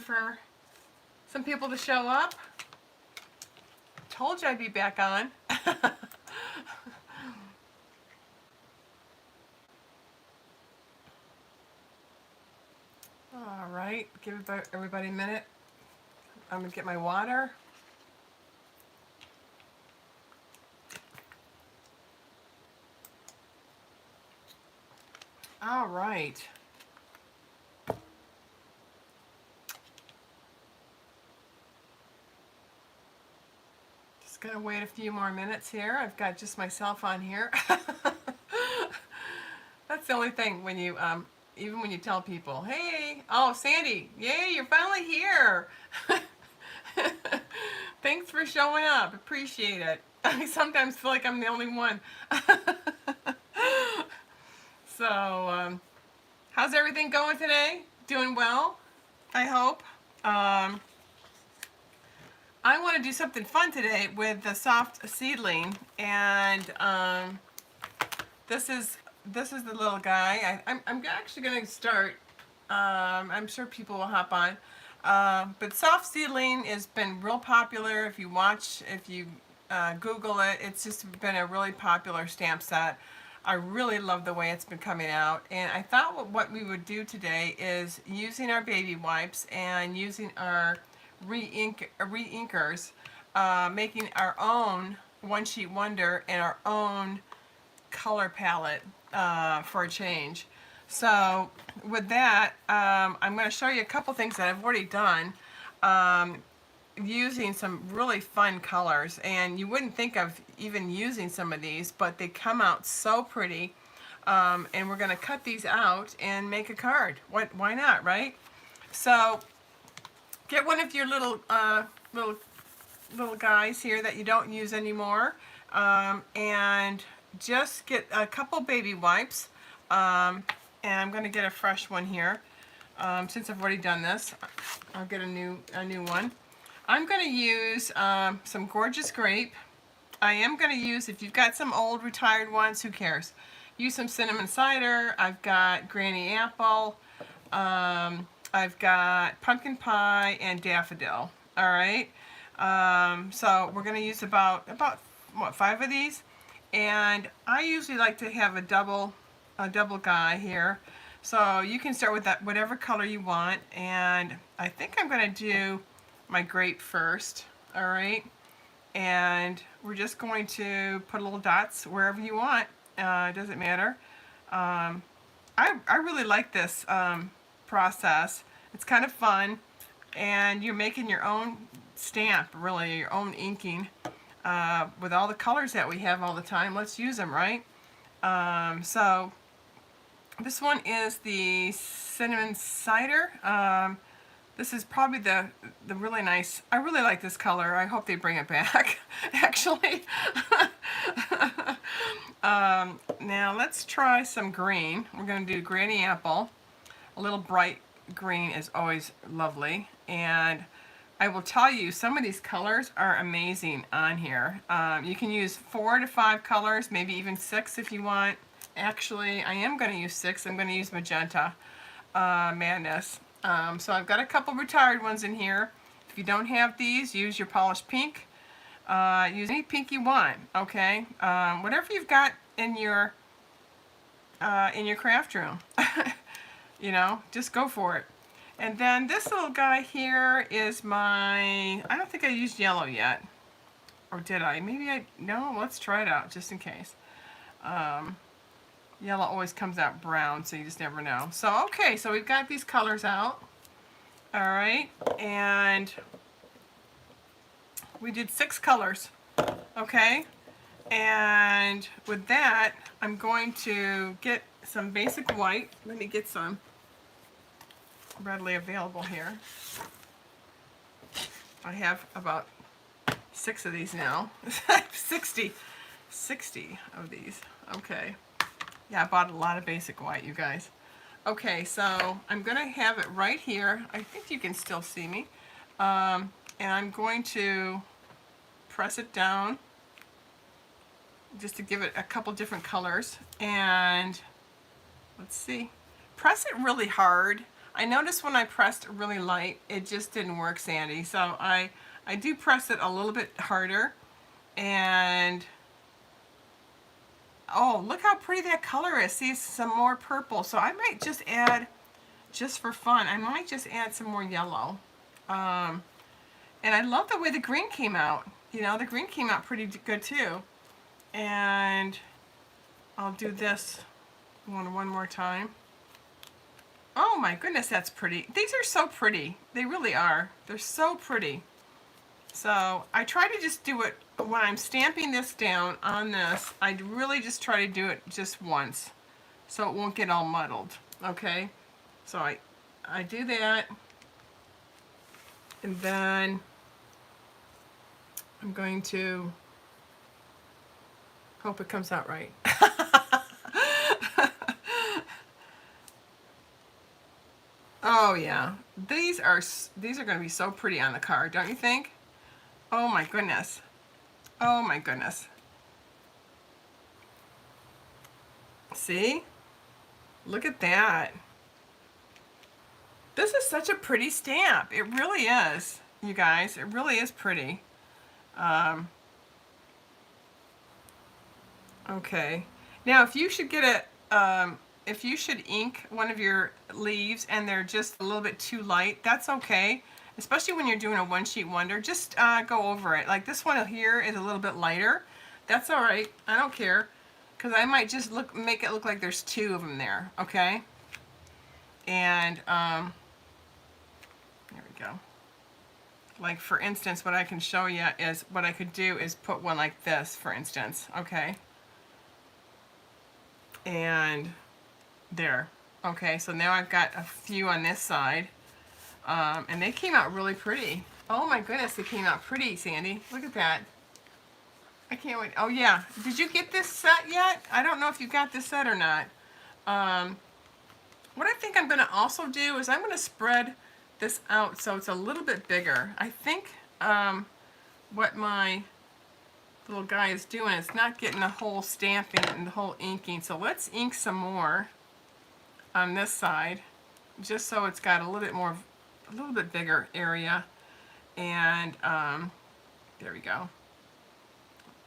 for some people to show up. Told you I'd be back on. All right, give everybody a minute. I'm gonna get my water. All right. Just gonna wait a few more minutes here. I've got just myself on here. That's the only thing when you, even when you tell people, hey, oh, Sandy, yay, you're finally here. Thanks for showing up. Appreciate it. I sometimes feel like I'm the only one. So, how's everything going today? Doing well, I hope. I want to do something fun today with the soft seedling, and this is the little guy. I'm actually going to start. I'm sure people will hop on. But soft seedling has been real popular. If you Google it, it's just been a really popular stamp set. I really love the way it's been coming out, and I thought what we would do today is using our baby wipes and using our re-inkers, making our own One Sheet Wonder and our own color palette for a change. So with that, I'm going to show you a couple things that I've already done using some really fun colors, and you wouldn't think of even using some of these, but they come out so pretty. And we're going to cut these out and make a card. Why not, right? So get one of your little guys here that you don't use anymore, and just get a couple baby wipes. And I'm going to get a fresh one here. Since I've already done this, I'll get a new one. I'm going to use some Gorgeous Grape. I am going to use, if you've got some old retired ones, who cares? Use some Cinnamon Cider. I've got Granny Apple. I've got Pumpkin Pie and Daffodil. All right. So we're going to use about what, 5 of these, and I usually like to have a double guy here. So you can start with that whatever color you want, and I think I'm going to do my grape first. All right, and we're just going to put little dots wherever you want. It doesn't matter. I really like this process. It's kind of fun, and you're making your own stamp, really, your own inking with all the colors that we have all the time. Let's use them, right? So this one is the Cinnamon Cider. This is probably the really nice. I really like this color. I hope they bring it back, actually. Now let's try some green. We're going to do Granny Apple. A little bright green is always lovely. And I will tell you, some of these colors are amazing on here. You can use 4 to 5 colors, maybe even 6 if you want. Actually, I am going to use 6. I'm going to use Magenta Madness. So I've got a couple retired ones in here. If you don't have these, use your polished pink. Use any pink you want, okay? Whatever you've got in your craft room. You know, just go for it. And then this little guy here is my, I don't think I used yellow yet. Or did I? Maybe I, no, let's try it out just in case. Yellow always comes out brown, so you just never know. So, okay, so we've got these colors out. All right, and we did 6 colors, okay? And with that, I'm going to get some basic white. Let me get some readily available here. I have about 6 of these now. 60 of these, okay. Yeah, I bought a lot of basic white, you guys. Okay, so I'm going to have it right here. I think you can still see me. And I'm going to press it down just to give it a couple different colors. And let's see. Press it really hard. I noticed when I pressed really light, it just didn't work, Sandy. So I do press it a little bit harder. And oh, look how pretty that color is. See, some more purple. So I might just add, just for fun, I might just add some more yellow. And I love the way the green came out. You know, the green came out pretty good too. And I'll do this one more time. Oh my goodness, that's pretty. These are so pretty. They really are. They're so pretty. So I try to just do it when I'm stamping this down on this. I really just try to do it just once so it won't get all muddled. Okay, so I do that, and then I'm going to hope it comes out right. Oh yeah, these are going to be so pretty on the card, don't you think? Oh my goodness. Oh my goodness. See? Look at that. This is such a pretty stamp. It really is, you guys. It really is pretty. Okay. Now, if you should get a, if you should ink one of your leaves and they're just a little bit too light, that's okay. Especially when you're doing a one-sheet wonder, just go over it. Like this one here is a little bit lighter. That's all right. I don't care, because I might just make it look like there's two of them there. Okay. And there we go. Like for instance, what I can show you is what I could do is put one like this, for instance. Okay. And there. Okay, so now I've got a few on this side. And they came out really pretty. Oh my goodness, they came out pretty, Sandy. Look at that. I can't wait. Oh yeah, did you get this set yet? I don't know if you got this set or not. What I think I'm going to also do is I'm going to spread this out so it's a little bit bigger. I think what my little guy is doing is not getting the whole stamping and the whole inking. So let's ink some more on this side, just so it's got a little bit bigger area. And there we go.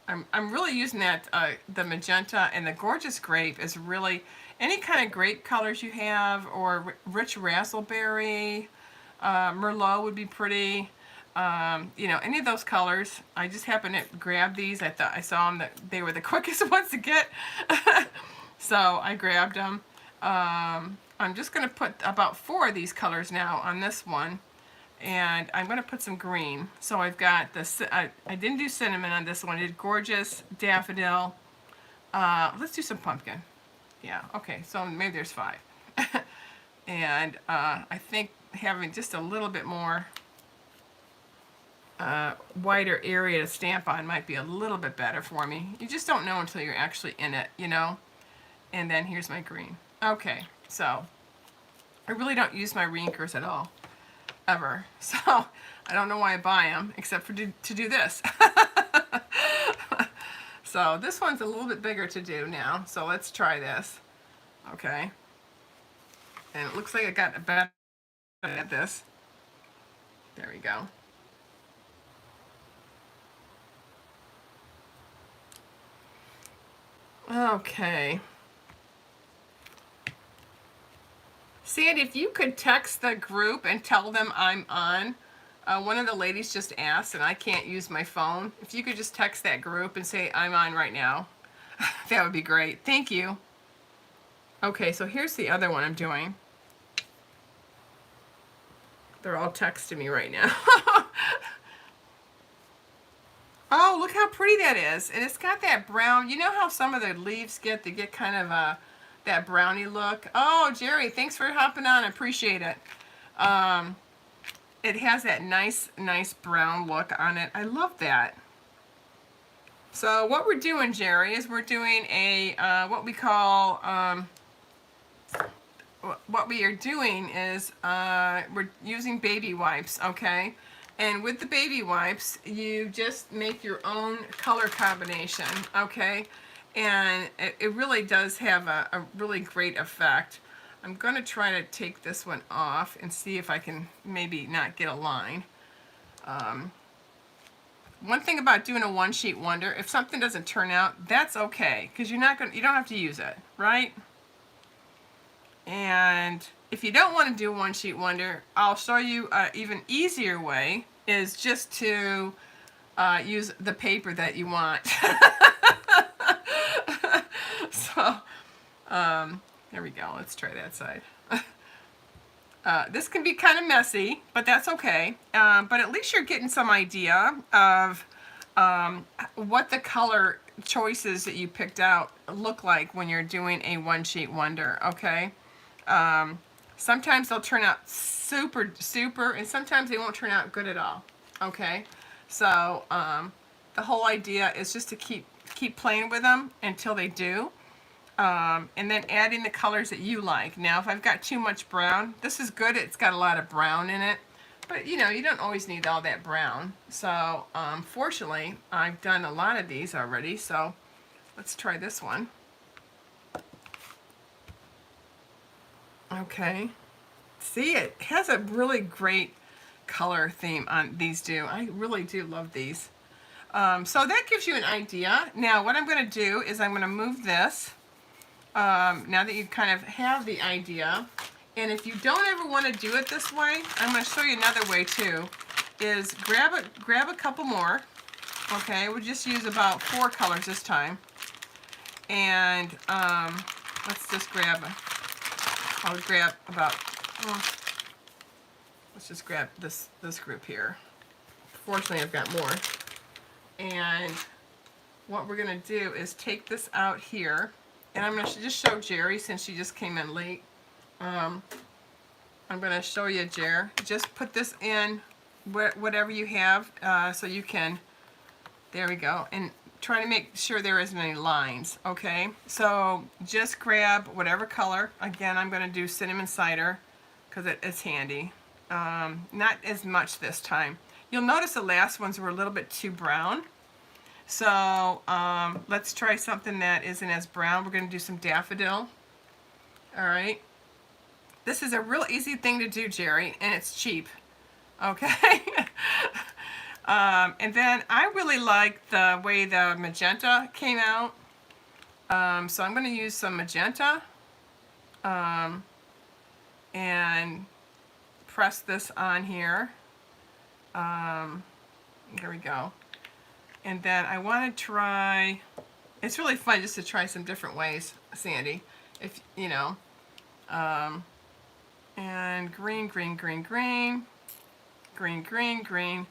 I'm really using that the magenta, and the gorgeous grape is really any kind of grape colors you have, or rich raspberry, Merlot would be pretty. You know, any of those colors. I just happened to grab these. I thought I saw them that they were the quickest ones to get, so I grabbed them. I'm just going to put about 4 of these colors now on this one, and I'm going to put some green. So I've got this. I didn't do cinnamon on this one. I did gorgeous, daffodil. Let's do some pumpkin. Yeah. Okay. So maybe there's 5, and I think having just a little bit more wider area to stamp on might be a little bit better for me. You just don't know until you're actually in it, you know. And then here's my green. Okay, so I really don't use my reinkers at all, ever. So I don't know why I buy them, except for to do this. So this one's a little bit bigger to do now. So let's try this. Okay. And it looks like I got a better at this. There we go. Okay. Sandy, if you could text the group and tell them I'm on. One of the ladies just asked, and I can't use my phone. If you could just text that group and say I'm on right now, that would be great. Thank you. Okay, so here's the other one I'm doing. They're all texting me right now. Oh, look how pretty that is. And it's got that brown. You know how some of the leaves they get kind of that brownie look. Oh, Jerry, thanks for hopping on. I appreciate it. It has that nice brown look on it. I love that. So what we're doing, Jerry, is we're doing a, what we call, what we are doing is we're using baby wipes, okay? And with the baby wipes, you just make your own color combination, okay? And it really does have a really great effect. I'm going to try to take this one off and see if I can maybe not get a line. One thing about doing a one sheet wonder, if something doesn't turn out, that's okay, because you don't have to use it, right? And if you don't want to do a one sheet wonder, I'll show you an even easier way, is just to use the paper that you want. So, there we go. Let's try that side. This can be kind of messy, but that's okay. But at least you're getting some idea of what the color choices that you picked out look like when you're doing a one sheet wonder, okay? Sometimes they'll turn out super, super, and sometimes they won't turn out good at all, okay? So the whole idea is just to keep playing with them until they do. And then adding the colors that you like. Now, if I've got too much brown, this is good. It's got a lot of brown in it. But, you know, you don't always need all that brown. So, fortunately, I've done a lot of these already. So, let's try this one. Okay. See, it has a really great color theme on these two. I really do love these. So, that gives you an idea. Now, what I'm going to do is I'm going to move this. Now that you kind of have the idea, and if you don't ever want to do it this way, I'm going to show you another way too, is grab a couple more, okay, we'll just use about 4 colors this time, and let's just I'll grab about, let's just grab this group here. Fortunately, I've got more, and what we're going to do is take this out here. And I'm going to just show Jerry, since she just came in late. I'm going to show you, Jer. Just put this in whatever you have, so you can, there we go. And try to make sure there isn't any lines, okay? So just grab whatever color. Again, I'm going to do cinnamon cider, because it's handy. Not as much this time. You'll notice the last ones were a little bit too brown. So let's try something that isn't as brown. We're going to do some daffodil. All right. This is a real easy thing to do, Jerry, and it's cheap. Okay. And then I really like the way the magenta came out. So I'm going to use some magenta and press this on here. There we go. And then I want to try, it's really fun just to try some different ways, Sandy, if you know. And green, green, green, green, green, green, green.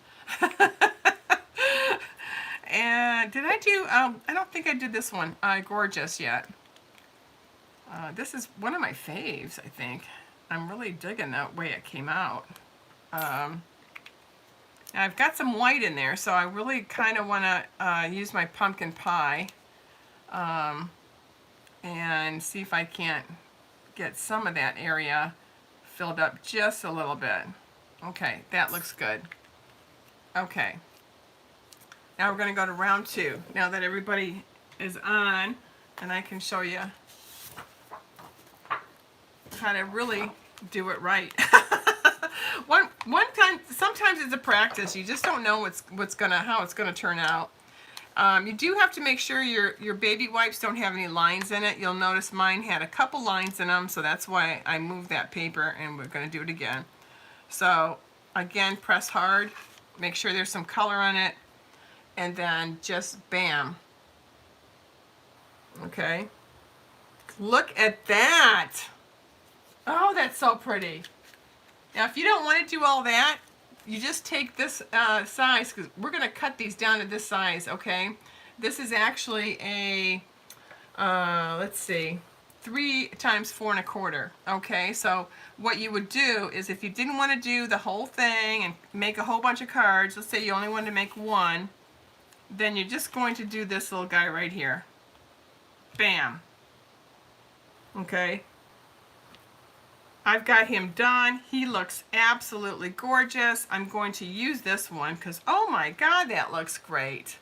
And did I do, I don't think I did this one, Gorgeous yet. This is one of my faves, I think. I'm really digging that way it came out. I've got some white in there, so I really kind of want to use my pumpkin pie and see if I can't get some of that area filled up just a little bit. Okay, that looks good. Okay. Now we're going to go to round 2. Now that everybody is on, and I can show you how to really do it right. One time, sometimes it's a practice. You just don't know how it's gonna turn out. You do have to make sure your baby wipes don't have any lines in it. You'll notice mine had a couple lines in them, so that's why I moved that paper, and we're gonna do it again. So again, press hard, make sure there's some color on it, and then just bam. Okay. Look at that. Oh, that's so pretty. Now, if you don't want to do all that, you just take this size, because we're going to cut these down to this size, okay? This is actually a, let's see, 3 times 4 1/4, okay? So what you would do is, if you didn't want to do the whole thing and make a whole bunch of cards, let's say you only wanted to make one, then you're just going to do this little guy right here. Bam. Okay? I've got him done. He looks absolutely gorgeous. I'm going to use this one because, oh my God, that looks great.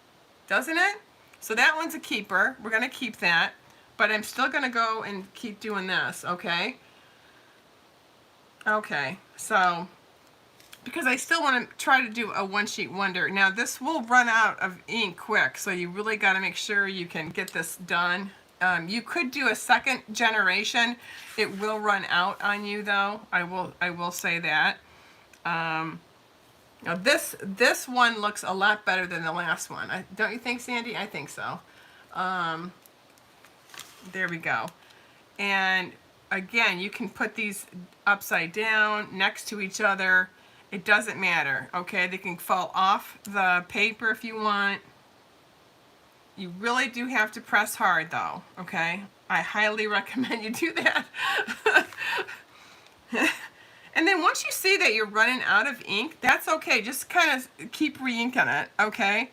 Doesn't it? So that one's a keeper. We're going to keep that. But I'm still going to go and keep doing this, okay? Okay, so because I still want to try to do a one sheet wonder. Now this will run out of ink quick, so you really got to make sure you can get this done. You could do a second generation. It will run out on you though. I will say that. Now this one looks a lot better than the last one. Don't you think, Sandy? I think so. There we go. And again, you can put these upside down, next to each other. It doesn't matter, okay? They can fall off the paper if you want. You really do have to press hard though, okay? I highly recommend you do that. And then once you see that you're running out of ink, that's okay. Just kind of keep re-inking it, okay?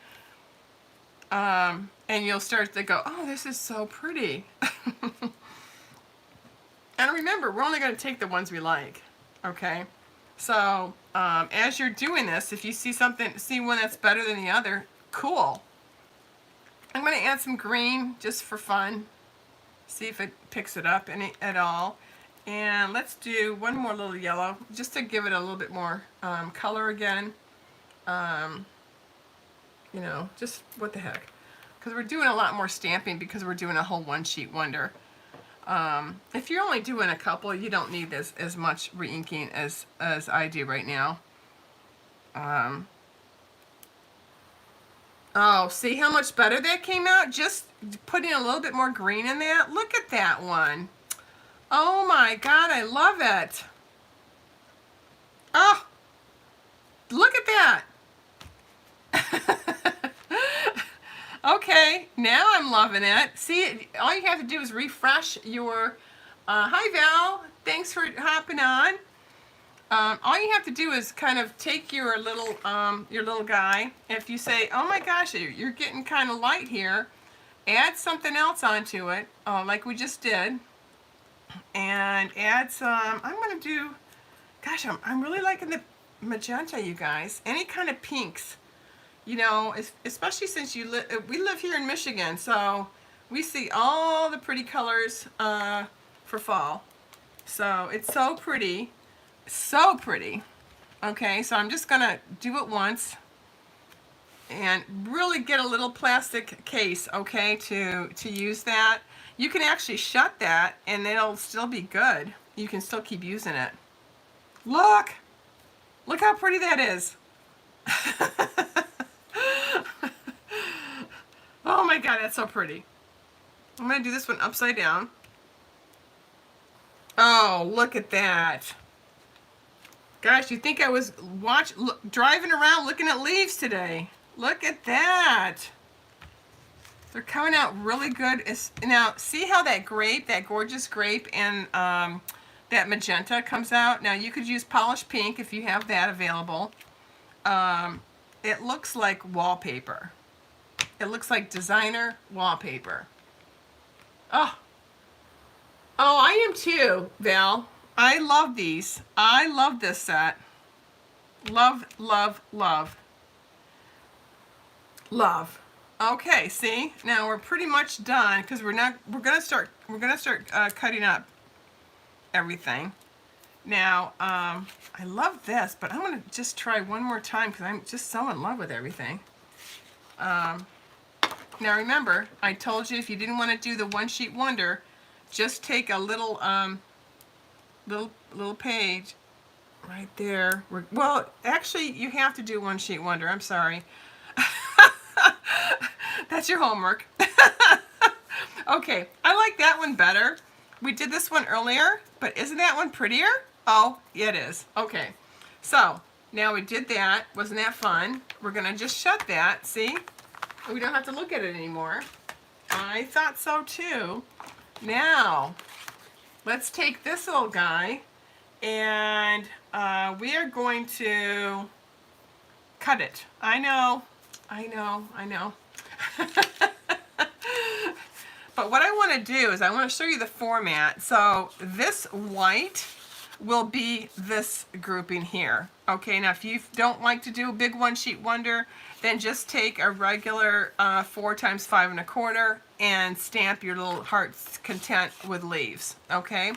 And you'll start to go, oh, this is so pretty. And remember, we're only going to take the ones we like, okay? So as you're doing this, if you see one that's better than the other, cool. I'm going to add some green just for fun. See if it picks it up at all. And let's do one more little yellow, just to give it a little bit more color again. You know, just what the heck. Because we're doing a lot more stamping because we're doing a whole one sheet wonder. If you're only doing a couple, you don't need as much re-inking as I do right now. Oh, see how much better that came out? Just putting a little bit more green in that. Look at that one. Oh my God, I love it. Oh, look at that. Okay, now I'm loving it. See, all you have to do is refresh your, hi Val, thanks for hopping on. All you have to do is kind of take your little guy. If you say, oh my gosh, you're getting kind of light here, add something else onto it, like we just did. And add some, I'm going to do, gosh, I'm really liking the magenta, you guys. Any kind of pinks, you know, especially since we live here in Michigan, so we see all the pretty colors for fall. So it's so pretty, so pretty. Okay, so I'm just going to do it once and really get a little plastic case, okay, to use that. You can actually shut that and it'll still be good. You can still keep using it. Look! Look how pretty that is. Oh my God, that's so pretty. I'm going to do this one upside down. Oh, look at that. Gosh, you think I was driving around looking at leaves today. Look at that. They're coming out really good. Now, see how that gorgeous grape, and that magenta comes out? Now, you could use polished pink if you have that available. It looks like wallpaper. It looks like designer wallpaper. Oh, I am too, Val. I love these. I love this set. Love, love, love. Love. Okay, see, now we're pretty much done because we're gonna start cutting up everything. Now, I love this, but I'm gonna just try one more time because I'm just so in love with everything. Now remember, I told you if you didn't want to do the one sheet wonder, just take a little little page right there. Well, actually, you have to do one sheet wonder. I'm sorry. That's your homework. Okay, I like that one better. We did this one earlier, but isn't that one prettier? Oh, yeah, it is. Okay, so now we did that. Wasn't that fun? We're gonna just shut that, see? We don't have to look at it anymore. I thought so too. Now, let's take this little guy and we are going to cut it. I know. But what I want to do is I want to show you the format. So this white will be this grouping here. Okay, now if you don't like to do a big one sheet wonder, then just take a regular 4 times 5 1/4 and stamp your little heart's content with leaves. Okay,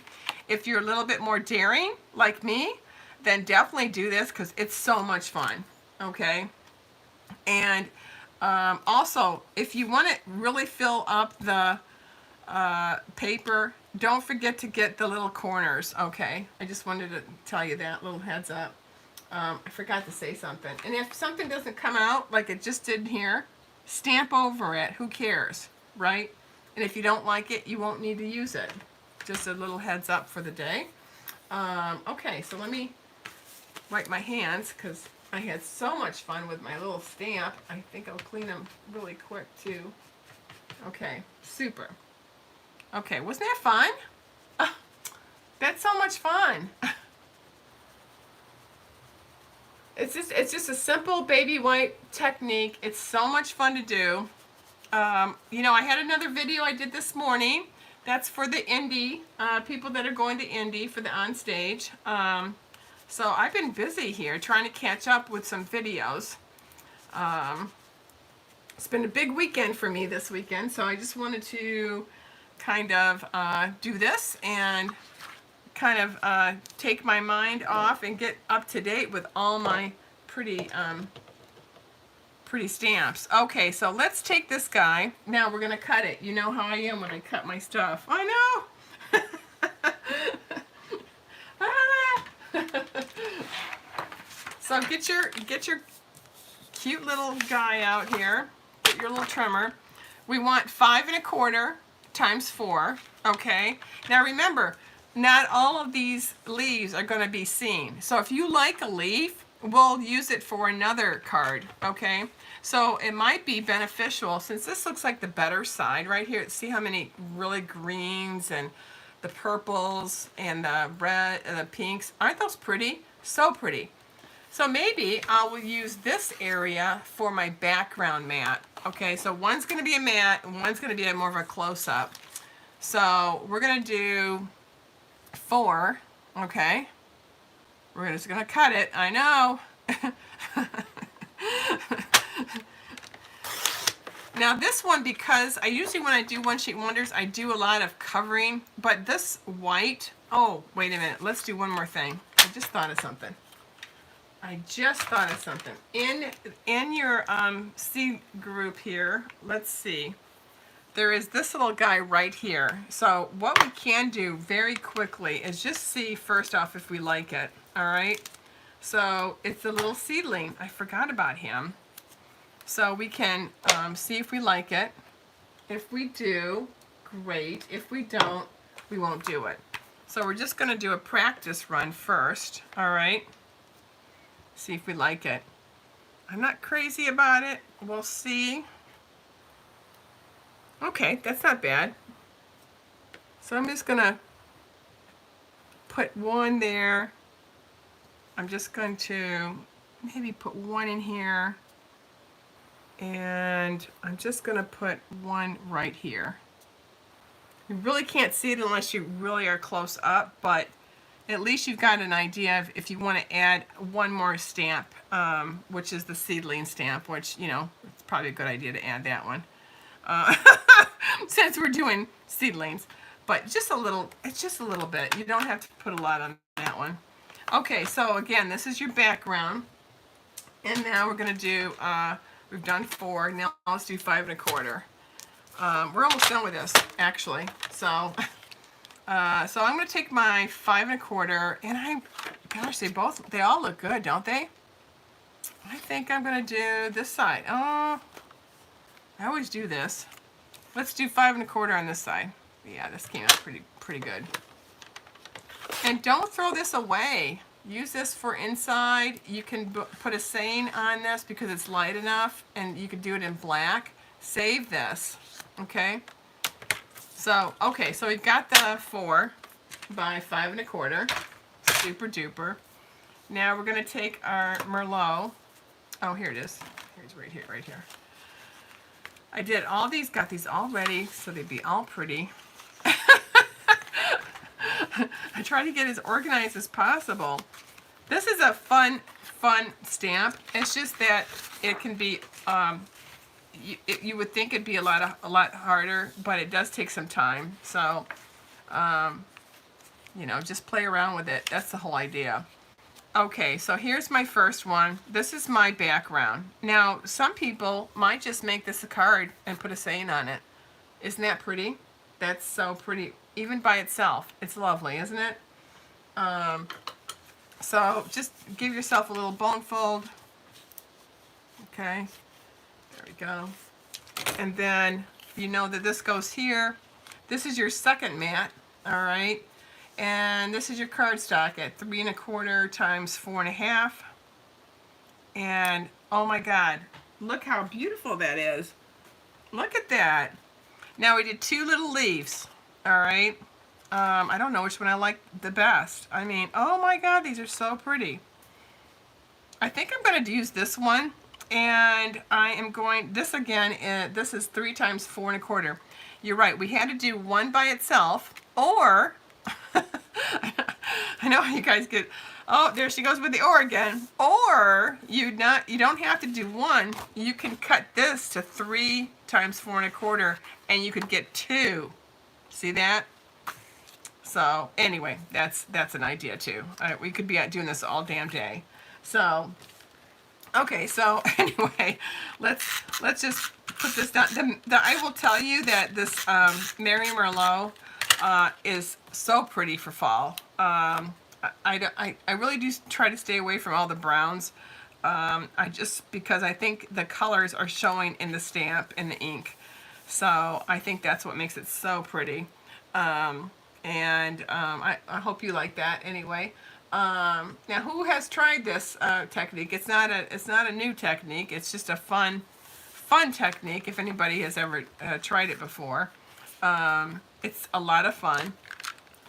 if you're a little bit more daring like me, then definitely do this because it's so much fun. Okay, and also if you want to really fill up the paper, don't forget to get the little corners. Okay, I just wanted to tell you that little heads up. I forgot to say something. And if something doesn't come out like it just did here, stamp over it. Who cares, right? And if you don't like it, you won't need to use it. Just a little heads up for the day. Okay, so let me wipe my hands because I had so much fun with my little stamp. I think I'll clean them really quick too. Okay, super. Okay, wasn't that fun? That's so much fun. It's just a simple baby wipe technique. It's so much fun to do. You know, I had another video I did this morning. That's for the indie, people that are going to indie for the on stage. So I've been busy here trying to catch up with some videos. It's been a big weekend for me this weekend, so I just wanted to kind of do this and kind of take my mind off and get up to date with all my pretty pretty stamps. Okay, so let's take this guy. Now we're gonna cut it. You know how I am when I cut my stuff. I know. So get your cute little guy out here. Get your little trimmer. We want 5 1/4 times 4. Okay. Now remember, not all of these leaves are going to be seen. So if you like a leaf, we'll use it for another card. Okay. So it might be beneficial, since this looks like the better side right here. See how many really greens and the purples and the red and the pinks. Aren't those pretty? So pretty. So maybe I will use this area for my background mat. Okay, so one's going to be a mat and one's going to be more of a close-up. So we're going to do 4, okay? We're just going to cut it, I know. Now this one, because I usually when I do one sheet wonders, I do a lot of covering, but this white, oh, wait a minute, let's do one more thing. I just thought of something. In your seed group here, let's see. There is this little guy right here. So what we can do very quickly is just see first off if we like it. All right. So it's a little seedling. I forgot about him. So we can see if we like it. If we do, great. If we don't, we won't do it. So we're just going to do a practice run first. All right. See if we like it. I'm not crazy about it. We'll see. Okay, that's not bad. So I'm just gonna put one there. I'm just going to maybe put one in here. And I'm just gonna put one right here. You really can't see it unless you really are close up, but at least you've got an idea of if you want to add one more stamp, which is the seedling stamp, which, you know, it's probably a good idea to add that one. Since we're doing seedlings. But just a little, it's just a little bit. You don't have to put a lot on that one. Okay, so again, this is your background. And now we're going to do, we've done 4. Now let's do 5 1/4. We're almost done with this, actually. So I'm going to take my 5 1/4, and gosh, they all look good, don't they? I think I'm going to do this side. Oh, I always do this. Let's do 5 1/4 on this side. Yeah, this came out pretty good. And don't throw this away. Use this for inside. You can put a saying on this because it's light enough, and you could do it in black. Save this, okay? So, okay, so we've got the 4 by 5 1/4. Super duper. Now we're going to take our Merlot. Oh, here it is. Here's right here. I did all these, got these all ready so they'd be all pretty. I try to get as organized as possible. This is a fun stamp. It's just that it can be, you would think it'd be a lot harder, but it does take some time. So, you know, just play around with it. That's the whole idea. Okay, so here's my first one. This is my background. Now, some people might just make this a card and put a saying on it. Isn't that pretty? That's so pretty. Even by itself, it's lovely, isn't it? So just give yourself a little bone fold. Okay, there we go. And then you know that this goes here. This is your second mat, all right? And this is your cardstock at 3 1/4 times 4 1/2. And oh my God, look how beautiful that is. Look at that. Now we did 2 little leaves, all right? I don't know which one I like the best. I mean, oh my God, these are so pretty. I think I'm going to use this one, and I am going, this again, this is 3 times 4 1/4. You're right, we had to do one by itself, or, I know you guys get, oh, there she goes with the or again. Or, you don't have to do one, you can cut this to 3 times 4 1/4, and you could get 2. See that? So anyway, that's an idea too. We could be out doing this all damn day. So, okay, so anyway, let's just put this down. I will tell you that this Mary Merlot is so pretty for fall. I really do try to stay away from all the browns. Because I think the colors are showing in the stamp and the ink. So I think that's what makes it so pretty. I hope you like that anyway. Now, who has tried this technique? It's not a new technique. It's just a fun technique. If anybody has ever tried it before, it's a lot of fun,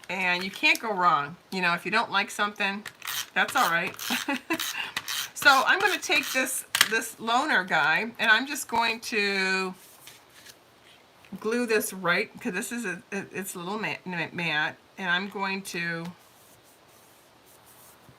and you can't go wrong. You know, if you don't like something, that's all right. So I'm going to take this loner guy, and I'm just going to glue this right, because this is it's a little mat, and I'm going to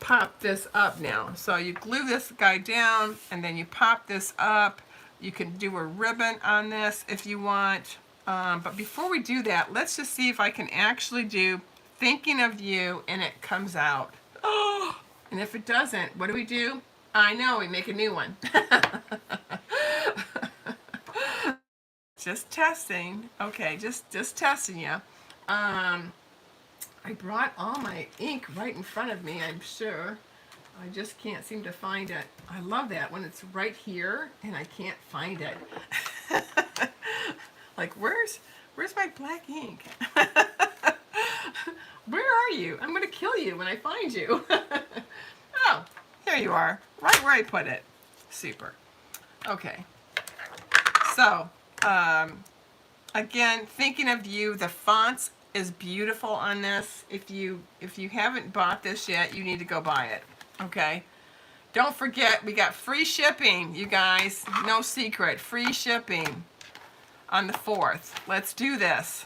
pop this up now. So you glue this guy down, and then you pop this up. You can do a ribbon on this if you want. But before we do that, let's just see if I can actually do Thinking of You and it comes out. Oh! And if it doesn't, what do? I know, we make a new one. Just testing. Okay, just testing you. I brought all my ink right in front of me, I'm sure. I just can't seem to find it. I love that when it's right here and I can't find it. Like, where's my black ink? Where are you? I'm gonna kill you when I find you. Oh, here you are, right where I put it. Super. Okay. So, again, Thinking of You, the fonts is beautiful on this. If you haven't bought this yet, you need to go buy it. Okay? Don't forget, we got free shipping, you guys. No secret, free shipping on the 4th. Let's do this.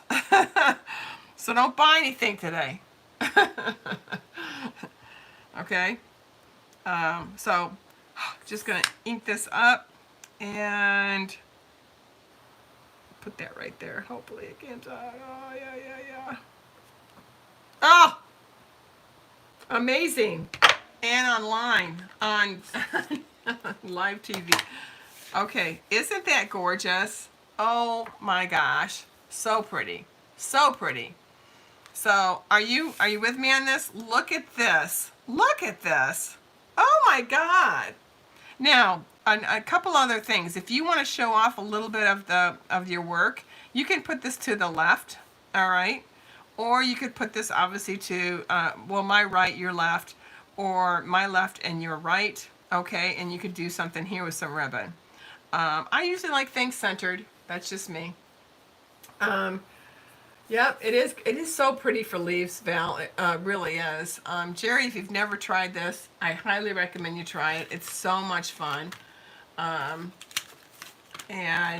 So don't buy anything today. Okay? So just gonna ink this up and put that right there. Hopefully it can't. Oh, yeah. Oh! Amazing. And online on live TV. Okay, isn't that gorgeous? Oh my gosh, so pretty, so pretty. So are you with me on this? Look at this. Look at this. Oh my God. Now, a couple other things. If you want to show off a little bit of your work, you can put this to the left, all right? Or you could put this obviously to, well, my right, your left, or my left and your right, okay? And you could do something here with some ribbon. I usually like things centered. That's just me. Yep, it is so pretty for leaves, Val. It really is. Jerry, if you've never tried this, I highly recommend you try it. It's so much fun. And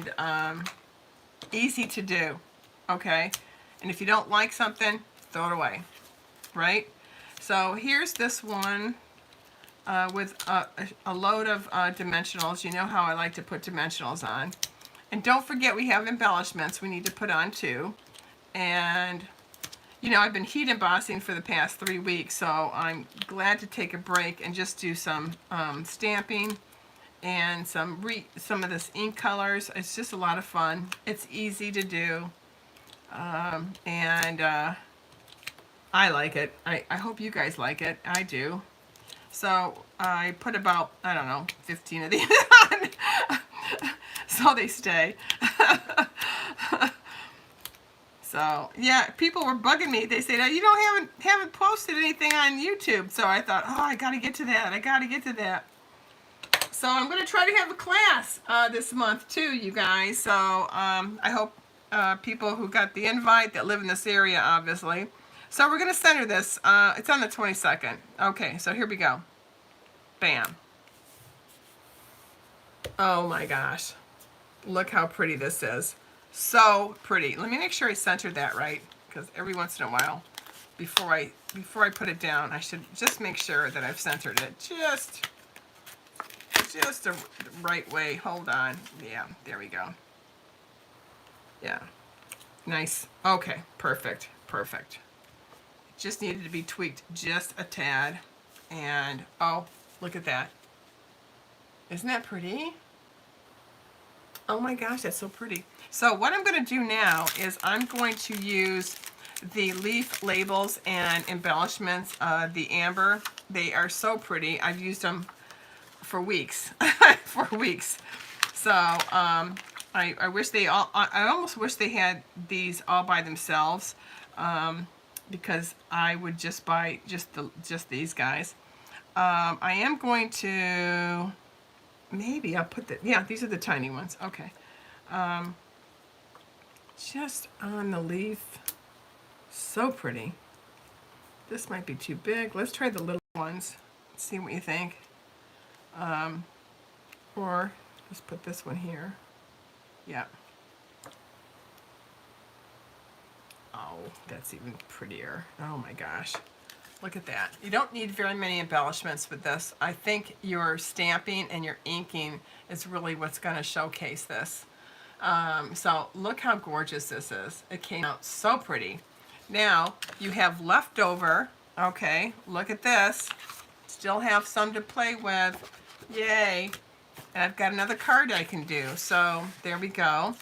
easy to do, okay? And if you don't like something, throw it away, right? So here's this one with a load of dimensionals. You know how I like to put dimensionals on. And don't forget, we have embellishments we need to put on too. And You know, I've been heat embossing for the past 3 weeks, so I'm glad to take a break and just do some stamping and some of this ink colors. It's just a lot of fun. It's easy to do, and I like it. I hope you guys like it. I do. So I put about, I don't know, 15 of these on, so they stay. So yeah, people were bugging me. They said, you haven't posted anything on YouTube. So I thought, oh, I got to get to that. I got to get to that. So I'm going to try to have a class this month too, you guys. So I hope people who got the invite that live in this area, obviously. So we're going to center this. It's on the 22nd. Okay, so here we go. Bam. Oh my gosh. Look how pretty this is. So pretty. Let me make sure I centered that right, because every once in a while, before I put it down, I should just make sure that I've centered it just the right way. Hold on. Yeah, there we go. Yeah. Nice. Okay, perfect. Perfect. Just needed to be tweaked just a tad. And oh, look at that. Isn't that pretty? Oh my gosh, that's so pretty. So what I'm going to do now is I'm going to use the leaf labels and embellishments, the amber. They are so pretty. I've used them for weeks, for weeks. So I wish they all, I almost wish they had these all by themselves, because I would just buy just these guys. I am going to, maybe I'll put the, yeah, these are the tiny ones. Okay. Just on the leaf. So pretty. This might be too big. Let's try the little ones. See what you think. Or let's put this one here. Yeah. Oh, that's even prettier. Oh my gosh. Look at that. You don't need very many embellishments with this. I think your stamping and your inking is really what's going to showcase this. So look how gorgeous this is. It came out so pretty. Now you have leftover. Okay, look at this. Still have some to play with. Yay. And I've got another card I can do. So there we go.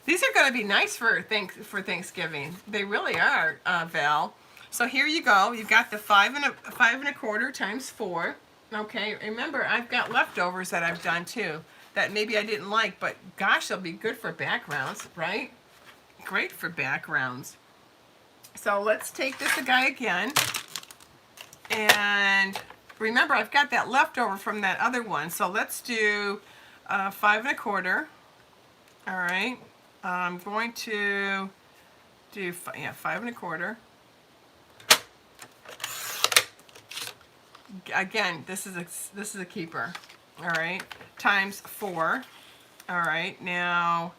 These are going to be nice for Thanksgiving. They really are, Val. So here you go. You've got the 5 1/4 times 4. Okay, remember I've got leftovers that I've done too that maybe I didn't like, but gosh, they'll be good for backgrounds, right? Great for backgrounds. So let's take this guy again. And remember, I've got that leftover from that other one. So let's do 5 1/4. All right. I'm going to do 5 1/4. Again, this is a keeper. All right, times 4. All right, now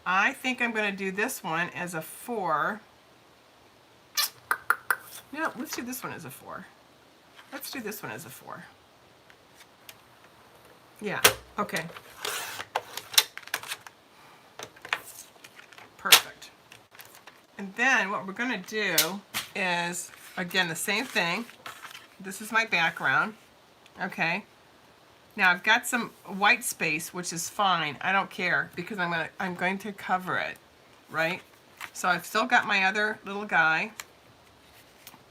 I think I'm going to do this one as a 4. No, let's do this one as a 4. Let's do this one as a 4. Yeah, okay. Perfect. And then what we're going to do is, again, the same thing. This is my background. Okay. Now I've got some white space, which is fine. I don't care because I'm going to cover it, right? So I've still got my other little guy,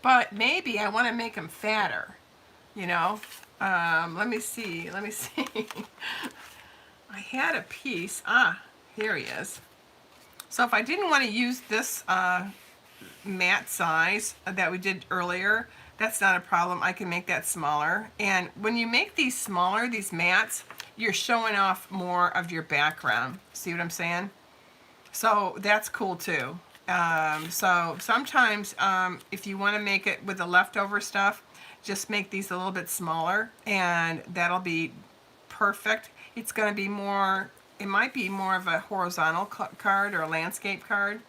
but maybe I want to make him fatter, you know? Let me see. I had a piece. Here he is. So if I didn't want to use this matte size that we did earlier, that's not a problem. I can make that smaller. And when you make these smaller, these mattes, you're showing off more of your background. See what I'm saying? So that's cool too. So sometimes if you want to make it with the leftover stuff, just make these a little bit smaller and that'll be perfect. It's going to be more, it might be more of a horizontal card or a landscape card.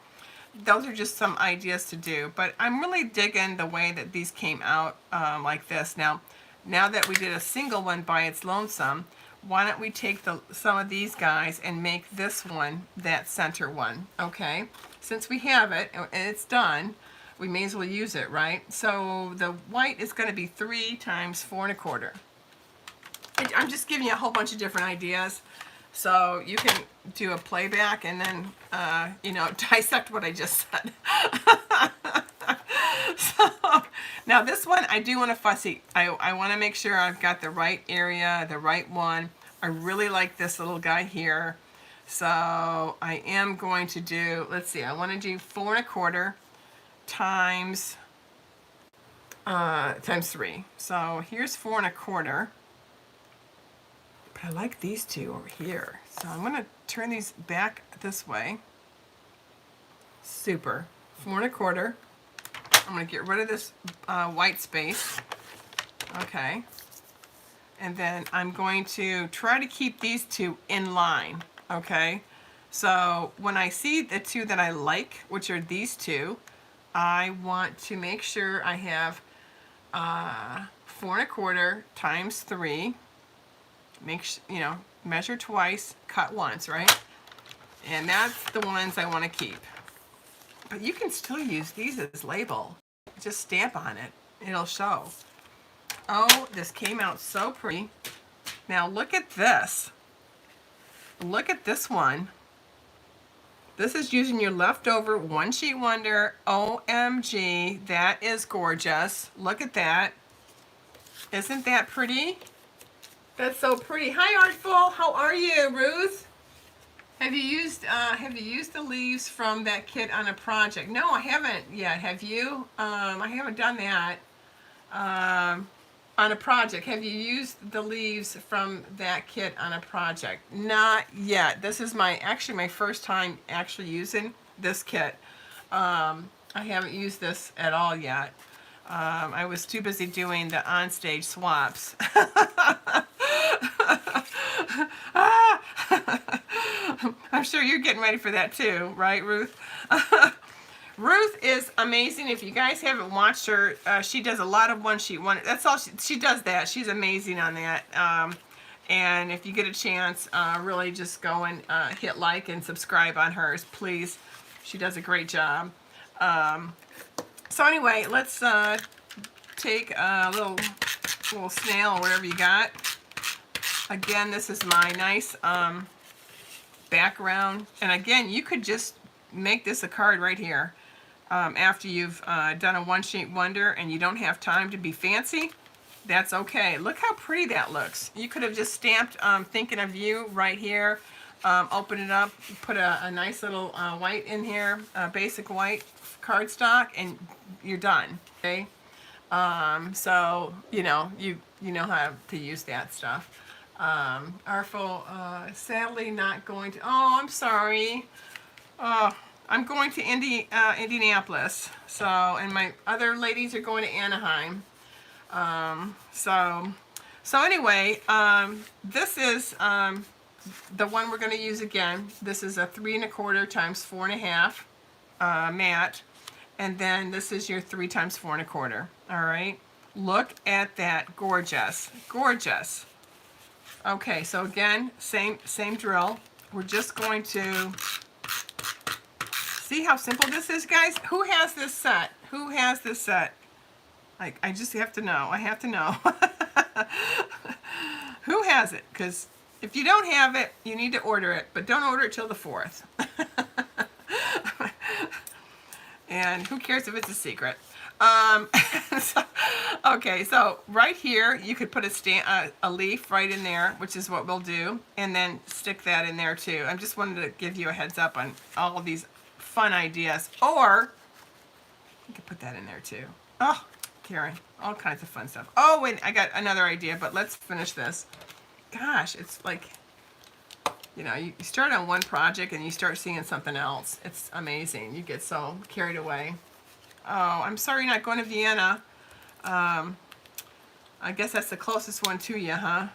Those are just some ideas to do, but I'm really digging the way that these came out like this. Now that we did a single one by its lonesome, why don't we take some of these guys and make this one that center one, okay? Since we have it and it's done, we may as well use it, right? So the white is going to be 3 times 4 1/4. I'm just giving you a whole bunch of different ideas, so you can do a playback and then, you know, dissect what I just said. So, now this one, I do want to fussy. I want to make sure I've got the right area, the right one. I really like this little guy here. So I am going to do, let's see, I want to do 4 1/4 times 3. So here's 4 1/4. But I like these two over here. So I'm going to turn these back this way. Super. 4 1/4. I'm going to get rid of this white space. Okay. And then I'm going to try to keep these two in line. Okay. So when I see the two that I like, which are these two, I want to make sure I have 4 1/4 times 3. You know, measure twice, cut once, right? And that's the ones I want to keep. But you can still use these as label. Just stamp on it. It'll show. Oh, this came out so pretty. Now look at this. Look at this one. This is using your leftover One Sheet Wonder. OMG, that is gorgeous. Look at that. Isn't that pretty? That's so pretty. Hi, Artful. How are you, Ruth? Have you used the leaves from that kit on a project? No, I haven't yet. Have you? I haven't done that on a project. Have you used the leaves from that kit on a project? Not yet. This is actually my first time actually using this kit. I haven't used this at all yet. I was too busy doing the onstage swaps. I'm sure you're getting ready for that too, right, Ruth? Ruth is amazing. If you guys haven't watched her, she does a lot of One Sheet Wonder. That's all she does. That she's amazing on that. And if you get a chance, really just go and hit like and subscribe on hers, please. She does a great job. So anyway, let's take a little snail or whatever you got. Again, this is my nice background. And again, you could just make this a card right here after you've done a One Sheet Wonder and you don't have time to be fancy. That's okay. Look how pretty that looks. You could have just stamped Thinking of You right here. Open it up, put a nice little white in here, basic white cardstock, and you're done. Okay. So you know how to use that stuff. Artful, sadly not going to. Oh, I'm sorry. I'm going to Indianapolis. So, and my other ladies are going to Anaheim. So anyway, this is the one we're going to use again. This is a 3 1/4 times 4 1/2 matte, and then this is your 3 times 4 1/4. All right, look at that, gorgeous, gorgeous. Okay, so again, same drill. We're just going to see how simple this is, guys. Who has this set? Who has this set? Like, I just have to know. I have to know. Who has it? Because if you don't have it, you need to order it, but don't order it till the 4th. And who cares if it's a secret? Okay, so right here, you could put a leaf right in there, which is what we'll do, and then stick that in there too. I just wanted to give you a heads up on all of these fun ideas. Or you could put that in there too. Oh, Karen, all kinds of fun stuff. Oh, and I got another idea, but let's finish this. Gosh, it's like, you know, you start on one project and you start seeing something else. It's amazing. You get so carried away. Oh, I'm sorry you're not going to Vienna. I guess that's the closest one to you, huh?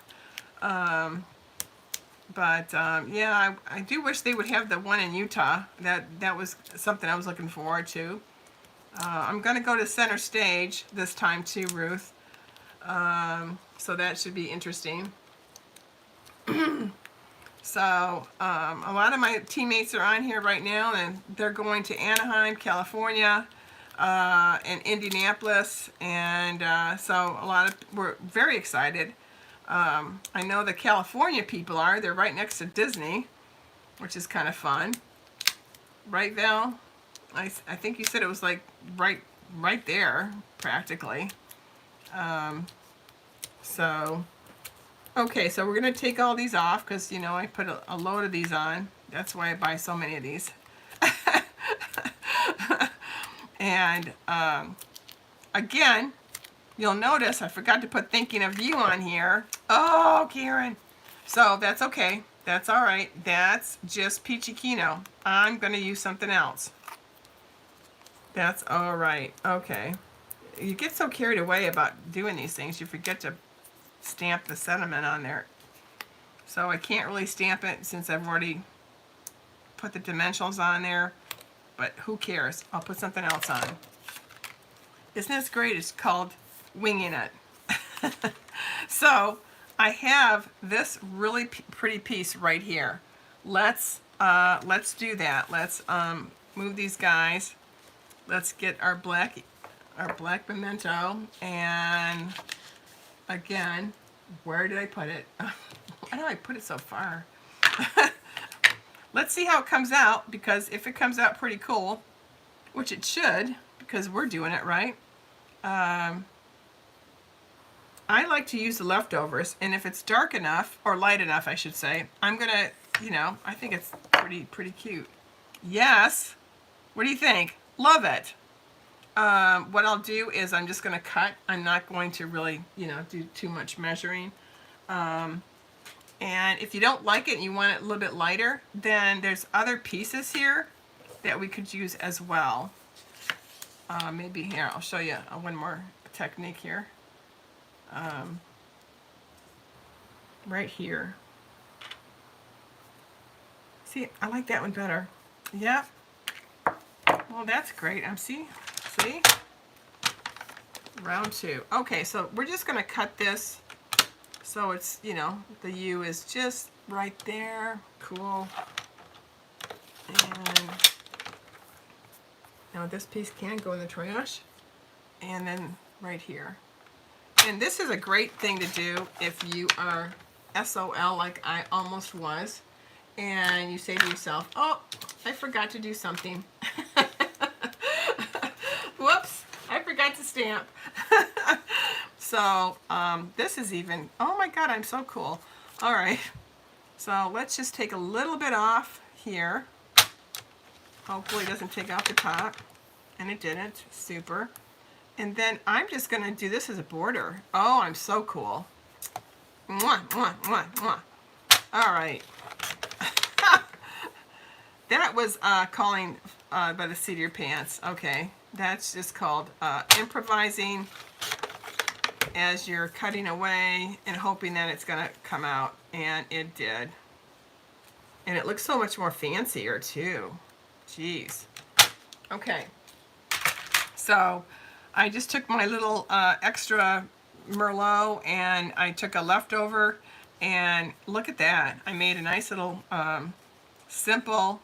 Yeah, I do wish they would have the one in Utah. That was something I was looking forward to. I'm going to go to Center Stage this time too, Ruth. So that should be interesting. So a lot of my teammates are on here right now, and they're going to Anaheim, California, and Indianapolis, and so we're very excited. I know the California people are. They're right next to Disney, which is kind of fun. Right, Val? I think you said it was like right there, practically. So, okay, so we're going to take all these off because, you know, I put a load of these on. That's why I buy so many of these. And again, you'll notice I forgot to put thinking of you on here. Oh, Karen. So that's okay. That's all right. That's just peachy kino. I'm going to use something else. That's all right. Okay. You get so carried away about doing these things, you forget to stamp the sentiment on there. So I can't really stamp it since I've already put the dimensionals on there. But who cares? I'll put something else on. Isn't this great? It's called winging it. So I have this really pretty piece right here. Let's do that. Let's move these guys. Let's get our black memento, and again, where did I put it? Why do I put it so far? Let's see how it comes out, because if it comes out pretty cool, which it should, because we're doing it right, I like to use the leftovers, and if it's dark enough, or light enough I should say, I'm gonna, you know, I think it's pretty cute. Yes, what do you think? Love it. What I'll do is I'm just going to cut. I'm not going to really, you know, do too much measuring. And if you don't like it and you want it a little bit lighter, then there's other pieces here that we could use as well. Maybe here, I'll show you one more technique here. Right here. See, I like that one better. Yeah. Well, that's great. See? Round 2. Okay, so we're just going to cut this so it's, you know, the U is just right there. Cool. And now this piece can go in the trash. And then right here. And this is a great thing to do if you are SOL like I almost was. And you say to yourself, oh, I forgot to do something. Whoops, I forgot to stamp. So this is even, oh my God, I'm so cool. All right, so let's just take a little bit off here. Hopefully it doesn't take off the top. And it didn't, super. And then I'm just gonna do this as a border. Oh, I'm so cool. Mwah, mwah, mwah, mwah. All right. That was calling by the seat of your pants. Okay, that's just called improvising as you're cutting away and hoping that it's gonna come out, and it did. And it looks so much more fancier too. Jeez. Okay, so I just took my little extra Merlot and I took a leftover, and look at that. I made a nice little simple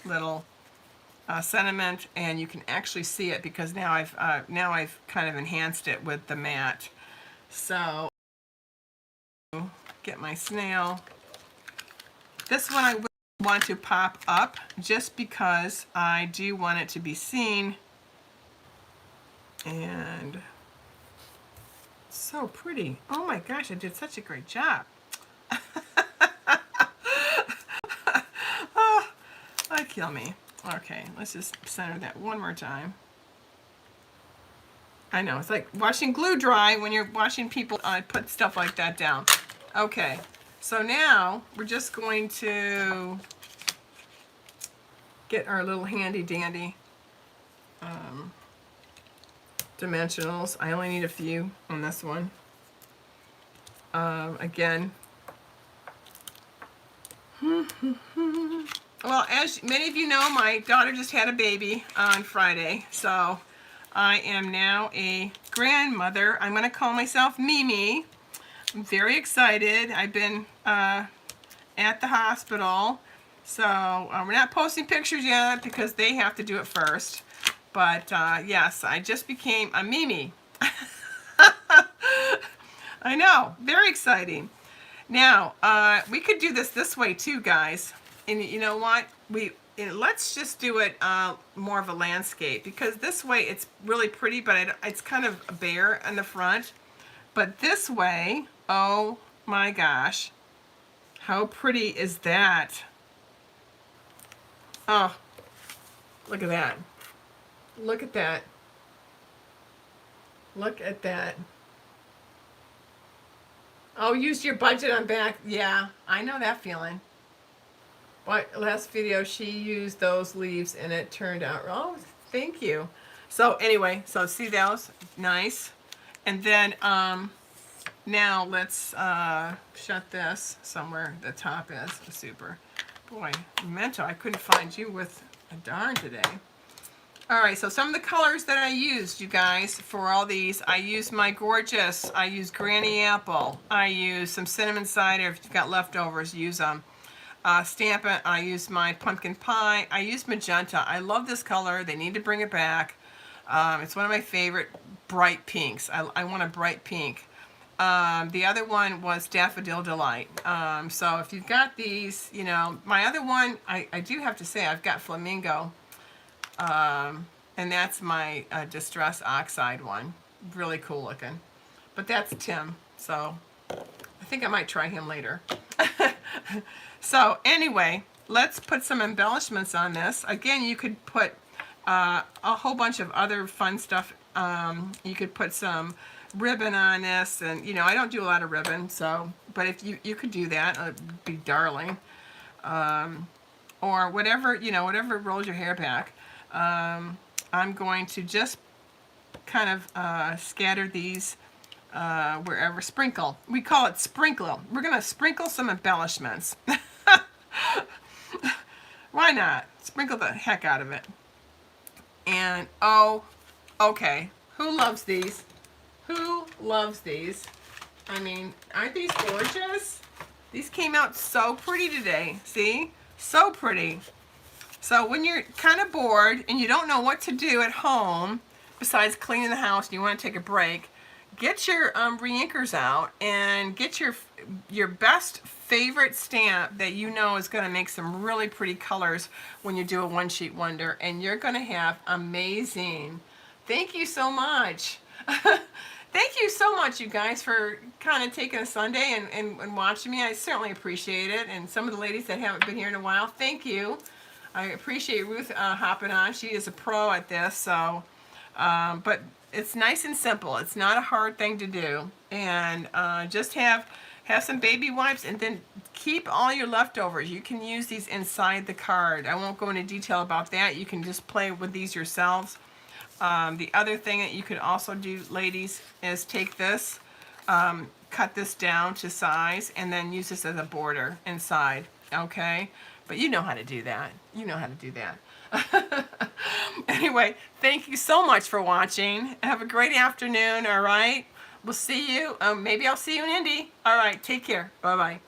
little sentiment, and you can actually see it because now I've kind of enhanced it with the matte. So get my snail. This one I will want to pop up just because I do want it to be seen, and so pretty. Oh my gosh, I did such a great job. Kill me. Okay, let's just center that one more time. I know, it's like washing glue dry when you're watching people put stuff like that down. Okay, so now we're just going to get our little handy dandy dimensionals. I only need a few on this one. Again, well, as many of you know, my daughter just had a baby on Friday, so I am now a grandmother. I'm going to call myself Mimi. I'm very excited. I've been at the hospital, so we're not posting pictures yet because they have to do it first. But yes, I just became a Mimi. I know, very exciting. Now, we could do this way too, guys. And you know what? Let's just do it more of a landscape, because this way it's really pretty, but it's kind of bare in the front. But this way, oh my gosh, how pretty is that? Oh, look at that. Look at that. Look at that. Oh, use your budget on back. Yeah, I know that feeling. But last video she used those leaves and it turned out, oh, thank you. So anyway, so see those? Nice. And then now let's shut this somewhere. The top is super. Boy, Memento, I couldn't find you with a darn today. All right, so some of the colors that I used, you guys, for all these, I used my Gorgeous. I used Granny Apple. I used some Cinnamon Cider. If you've got leftovers, use them. Stamp It. I used my Pumpkin Pie. I used Magenta. I love this color. They need to bring it back. It's one of my favorite bright pinks. I want a bright pink. The other one was Daffodil Delight. So if you've got these, you know, my other one, I do have to say, I've got Flamingo. And that's my Distress Oxide one. Really cool looking. But that's Tim, so I think I might try him later. So anyway, let's put some embellishments on this. Again, you could put a whole bunch of other fun stuff. You could put some ribbon on this, and you know, I don't do a lot of ribbon, so, but if you could do that, it'd be darling. Or whatever, you know, whatever rolls your hair back. I'm going to just kind of scatter these wherever. Sprinkle. We call it sprinkle. We're going to sprinkle some embellishments. Why not? Sprinkle the heck out of it. And, oh, okay. Who loves these? Who loves these? I mean, aren't these gorgeous? These came out so pretty today. See? So pretty. So when you're kind of bored and you don't know what to do at home besides cleaning the house and you want to take a break, get your reinkers out and get your best favorite stamp that you know is going to make some really pretty colors when you do a one sheet wonder, and you're going to have amazing. Thank you so much. Thank you so much, you guys, for kind of taking a Sunday and watching me. I certainly appreciate it. And some of the ladies that haven't been here in a while, thank you. I appreciate Ruth hopping on. She is a pro at this, so, but it's nice and simple. It's not a hard thing to do. And just have some baby wipes, and then keep all your leftovers. You can use these inside the card. I won't go into detail about that. You can just play with these yourselves. The other thing that you could also do, ladies, is take this, cut this down to size, and then use this as a border inside, okay? But you know how to do that. You know how to do that. Anyway, thank you so much for watching. Have a great afternoon, all right? We'll see you. Maybe I'll see you in Indy. All right, take care. Bye-bye.